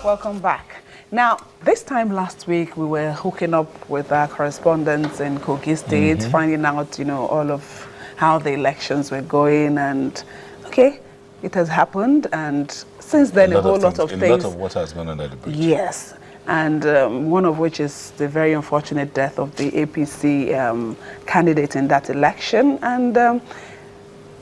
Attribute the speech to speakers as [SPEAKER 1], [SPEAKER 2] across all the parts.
[SPEAKER 1] Welcome back. Now, this time last week, we were hooking up with our correspondents in Kogi State, finding out, all of how the elections were going. And, okay, it has happened. And since then, a whole lot of things.
[SPEAKER 2] A lot of water has gone under the bridge.
[SPEAKER 1] Yes. And one of which is the very unfortunate death of the APC candidate in that election. And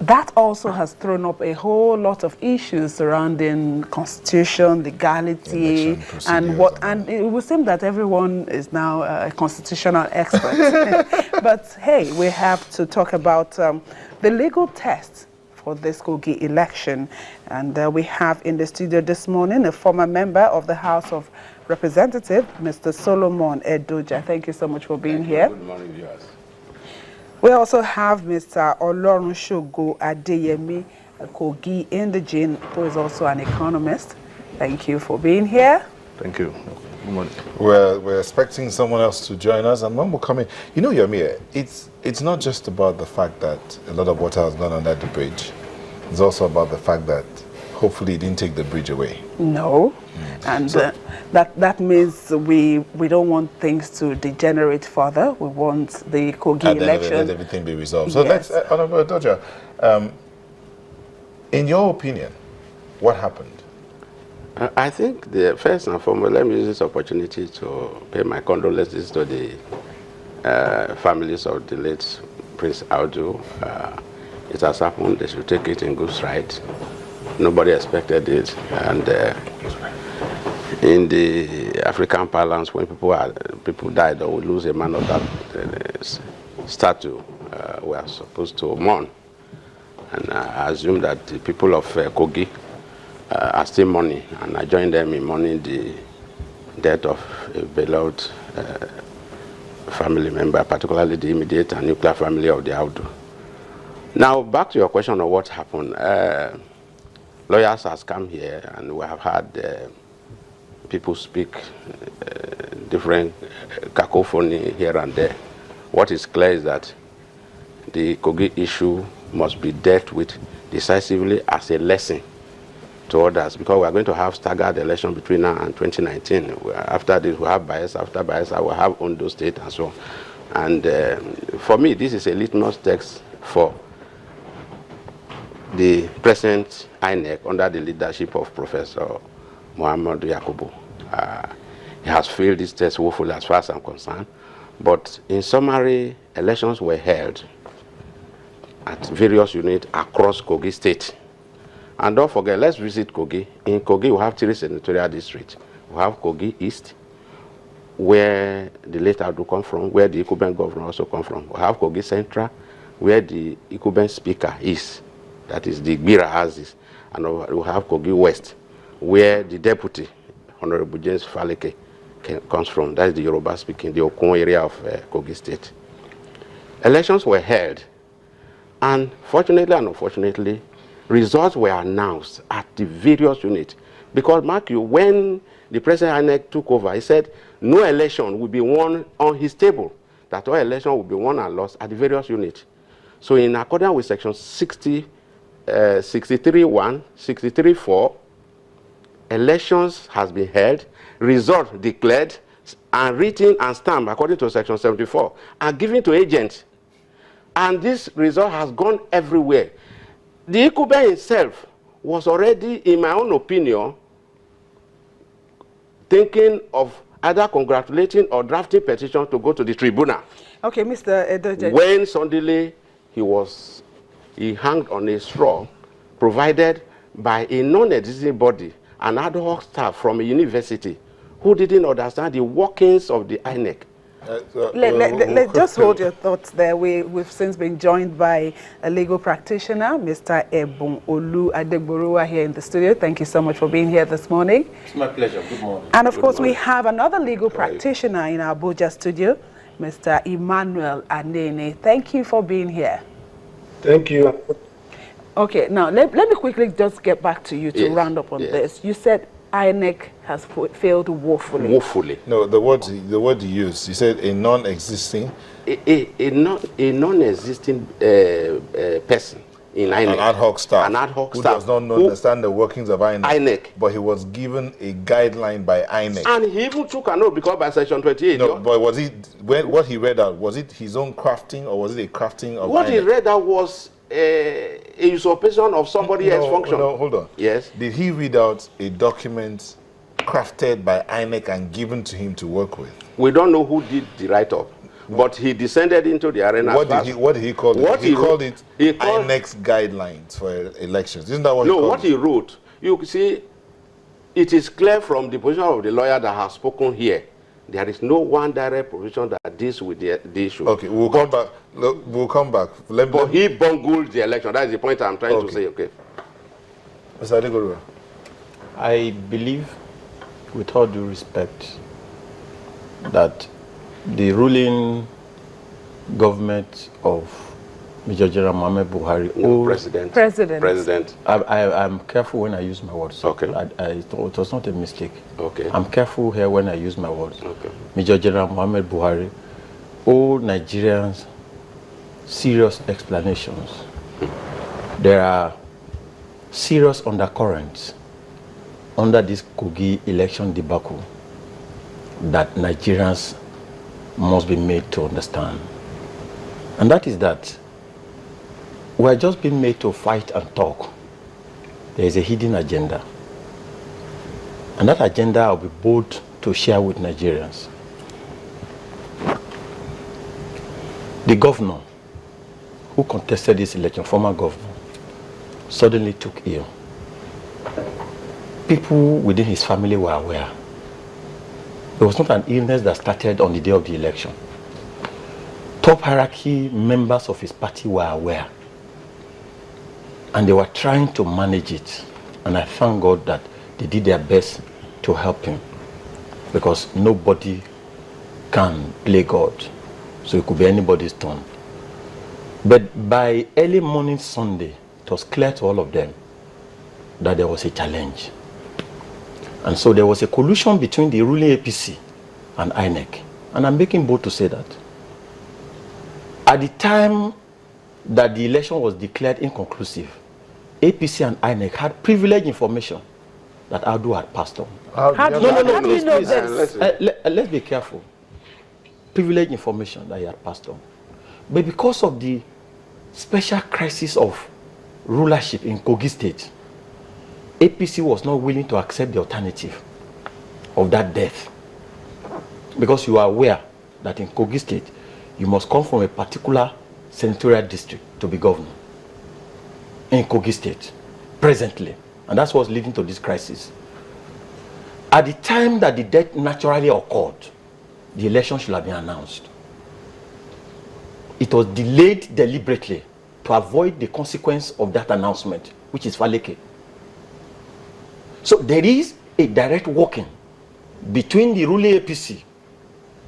[SPEAKER 1] that also has thrown up a whole lot of issues surrounding constitution, legality, and it would seem that everyone is now a constitutional expert. But hey, we have to talk about the legal test for this Kogi election. And we have in the studio this morning a former member of the House of Representatives, Mr. Solomon Edoja. Thank you so much for being here.
[SPEAKER 3] Good morning, viewers.
[SPEAKER 1] We also have Mr. Olorunshogo Adeyemi, a Kogi indigene, who is also an economist. Thank you for being here.
[SPEAKER 3] Thank you. Good morning.
[SPEAKER 2] We're expecting someone else to join us, and when we come in, Yomi, it's not just about the fact that a lot of water has gone under the bridge. It's also about the fact that hopefully it didn't take the bridge away.
[SPEAKER 1] No, and so, that means we don't want things to degenerate further. We want the Kogi election.
[SPEAKER 2] Let everything be resolved. So let's, Honorable Edoja, in your opinion, what happened?
[SPEAKER 3] I think first and foremost, let me use this opportunity to pay my condolences to the families of the late Prince Audu. It has happened. They should take it in good stride. Nobody expected it, and in the African parlance, when people died or would lose a man of that statue, we are supposed to mourn. And I assume that the people of Kogi are still mourning, and I join them in mourning the death of a beloved family member, particularly the immediate and nuclear family of the Audu. Now, back to your question of what happened. Lawyers has come here, and we have had people speak different cacophony here and there. What is clear is that the Kogi issue must be dealt with decisively as a lesson to others, because we are going to have staggered election between now and 2019. After this, we have Bayelsa. After Bayelsa, we have Ondo State and so on. And for me, this is a litmus test for the present INEC under the leadership of Professor Muhammad Yakubu. He has failed this test woefully as far as I'm concerned. But in summary, elections were held at various units across Kogi State. And don't forget, let's visit Kogi. In Kogi, we have 3 senatorial districts. We have Kogi East, where the late Audu come from, where the Ikuben governor also come from. We have Kogi Central, where the Ikuben speaker is. That is the Gbira Aziz. And we have Kogi West, where the deputy, Honorable James Faleke, comes from. That is the Yoruba speaking, the Okun area of Kogi State. Elections were held, and fortunately and unfortunately, results were announced at the various units. Because, mark you, when the President INEC took over, he said no election will be won on his table, that all election will be won and lost at the various units. So in accordance with section 63.1, 63.4, elections has been held, results declared, and written and stamped according to section 74, are given to agents. And this result has gone everywhere. The Ikuben itself was already, in my own opinion, thinking of either congratulating or drafting petition to go to the tribunal.
[SPEAKER 1] Okay, Mr. Edoja.
[SPEAKER 3] When suddenly he hung on a straw provided by a non-existing body, an ad hoc staff from a university who didn't understand the workings of the INEC.
[SPEAKER 1] Let's just hold your thoughts there. We've since been joined by a legal practitioner, Mr. Ebun Olu Adegboruwa, here in the studio. Thank you so much for being here this morning.
[SPEAKER 4] It's my pleasure. Good morning.
[SPEAKER 1] And of course, we have another legal practitioner in our Abuja studio, Mr. Emmanuel Anene. Thank you for being here.
[SPEAKER 5] Thank you.
[SPEAKER 1] Okay, now let me quickly just get back to you to round up on this. You said INEC has failed woefully.
[SPEAKER 3] Woefully.
[SPEAKER 2] No, the word you used, you said a non-existing.
[SPEAKER 3] A non-existing person in INEC.
[SPEAKER 2] An ad hoc staff.
[SPEAKER 3] An ad hoc
[SPEAKER 2] who
[SPEAKER 3] staff.
[SPEAKER 2] does not understand the workings of INEC.
[SPEAKER 3] INEC.
[SPEAKER 2] But he was given a guideline by INEC.
[SPEAKER 3] And he even took a note because by Section 28.
[SPEAKER 2] No, but was it, what he read out, was it his own crafting or was it a crafting of
[SPEAKER 3] what
[SPEAKER 2] INEC?
[SPEAKER 3] he read out was a usurpation of somebody else's function.
[SPEAKER 2] No, hold on.
[SPEAKER 3] Yes.
[SPEAKER 2] Did he read out a document crafted by INEC and given to him to work with?
[SPEAKER 3] We don't know who did the write-up, but he descended into the arena.
[SPEAKER 2] What did he call it?
[SPEAKER 3] What
[SPEAKER 2] he called it
[SPEAKER 3] called
[SPEAKER 2] INEC's guidelines for elections. Isn't that what he
[SPEAKER 3] No,
[SPEAKER 2] called
[SPEAKER 3] what
[SPEAKER 2] it?
[SPEAKER 3] he wrote, you see, it is clear from the position of the lawyer that has spoken here. There is no one direct provision that deals with the issue.
[SPEAKER 2] Okay, we'll come back. Look, we'll come back.
[SPEAKER 3] But he bungled the election. That is the point I'm trying to say, okay?
[SPEAKER 2] Mr. Adegoruwa.
[SPEAKER 4] I believe, with all due respect, that the ruling government of Major General Mohammed Buhari,
[SPEAKER 3] President.
[SPEAKER 4] I'm careful when I use my words.
[SPEAKER 3] Okay.
[SPEAKER 4] It was not a mistake.
[SPEAKER 3] Okay.
[SPEAKER 4] I'm careful here when I use my words.
[SPEAKER 3] Okay.
[SPEAKER 4] Major General Mohammed Buhari, all Nigerians serious explanations. There are serious undercurrents under this Kogi election debacle that Nigerians must be made to understand. And that is that we are just being made to fight and talk. There is a hidden agenda. And that agenda I'll be bold to share with Nigerians. The governor who contested this election, former governor, suddenly took ill. People within his family were aware. It was not an illness that started on the day of the election. Top hierarchy members of his party were aware. And they were trying to manage it. And I thank God that they did their best to help him. Because nobody can play God. So it could be anybody's turn. But by early morning Sunday, it was clear to all of them that there was a challenge. And so there was a collusion between the ruling APC and INEC. And I'm making bold to say that. At the time that the election was declared inconclusive, APC and INEC had privileged information that Adu had passed on.
[SPEAKER 1] How do you know this?
[SPEAKER 4] Let's be careful. Privileged information that he had passed on. But because of the special crisis of rulership in Kogi State, APC was not willing to accept the alternative of that death. Because you are aware that in Kogi State, you must come from a particular senatorial district to be governor. In Kogi State, presently. And that's what's leading to this crisis. At the time that the death naturally occurred, the election should have been announced. It was delayed deliberately to avoid the consequence of that announcement, which is Faleke. So there is a direct working between the ruling APC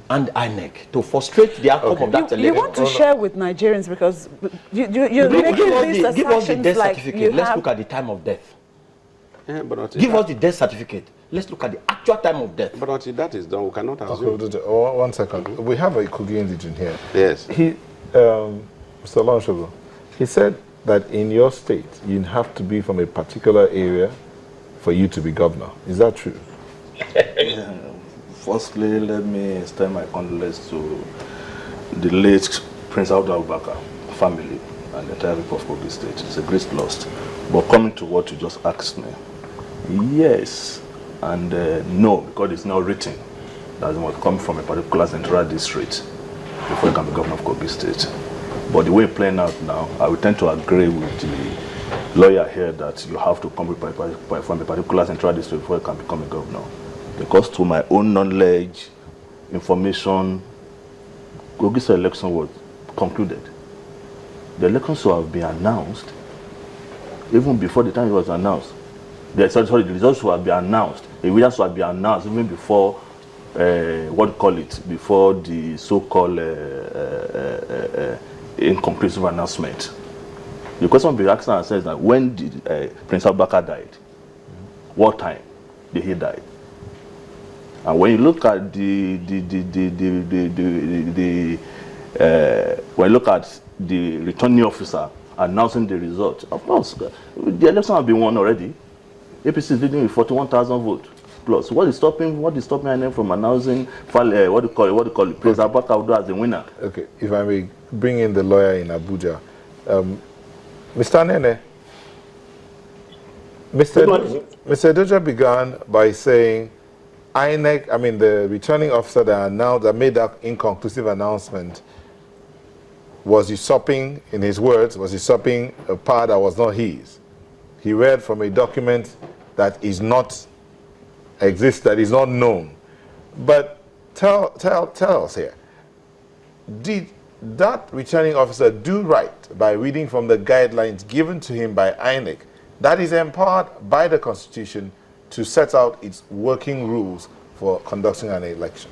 [SPEAKER 4] and INEC to frustrate the outcome of that election.
[SPEAKER 1] You want to share with Nigerians because you're making these assumptions.
[SPEAKER 4] Give us the death
[SPEAKER 1] like
[SPEAKER 4] certificate. Let's look at the time of death.
[SPEAKER 3] Yeah, but
[SPEAKER 4] give us the death certificate. Let's look at the actual time of death.
[SPEAKER 3] But until that is done, we cannot assume.
[SPEAKER 2] Okay, 1 second. We have a Kogi indigene here.
[SPEAKER 3] Yes.
[SPEAKER 2] He, Mr. Lonshogo, he said that in your state, you have to be from a particular area for you to be governor. Is that true?
[SPEAKER 5] Firstly, let me extend my condolences to the late Prince Abdul Abubakar family and the entire people of Kogi State. It's a great loss. But coming to what you just asked me, yes and no, because it's not written that it must come from a particular central district before you can be governor of Kogi State. But the way it's playing out now, I would tend to agree with the lawyer here that you have to come from a particular central district before you can become a governor. Because to my own knowledge, information, Kogi State election was concluded. The election should have been announced even before the time it was announced. The results should have been announced. The results should have been announced even before, before the so-called inconclusive announcement. The question will be asked and says that when did Prince Abubakar died? What time did he die? And when you look at when you look at the returning officer announcing the result. Of course, the election has been won already. APC is leading with 41,000 votes plus. What is stopping INEC from announcing what do you call it? President Abubakar as the winner?
[SPEAKER 2] Okay, if I may bring in the lawyer in Abuja. Mr. Nene, Mr. Doja began by saying INEC, I mean the returning officer that made that inconclusive announcement was usurping, in his words, was usurping a power that was not his. He read from a document that is not that is not known. But tell us here, did that returning officer do right by reading from the guidelines given to him by INEC that is empowered by the Constitution to set out its working rules for conducting an election?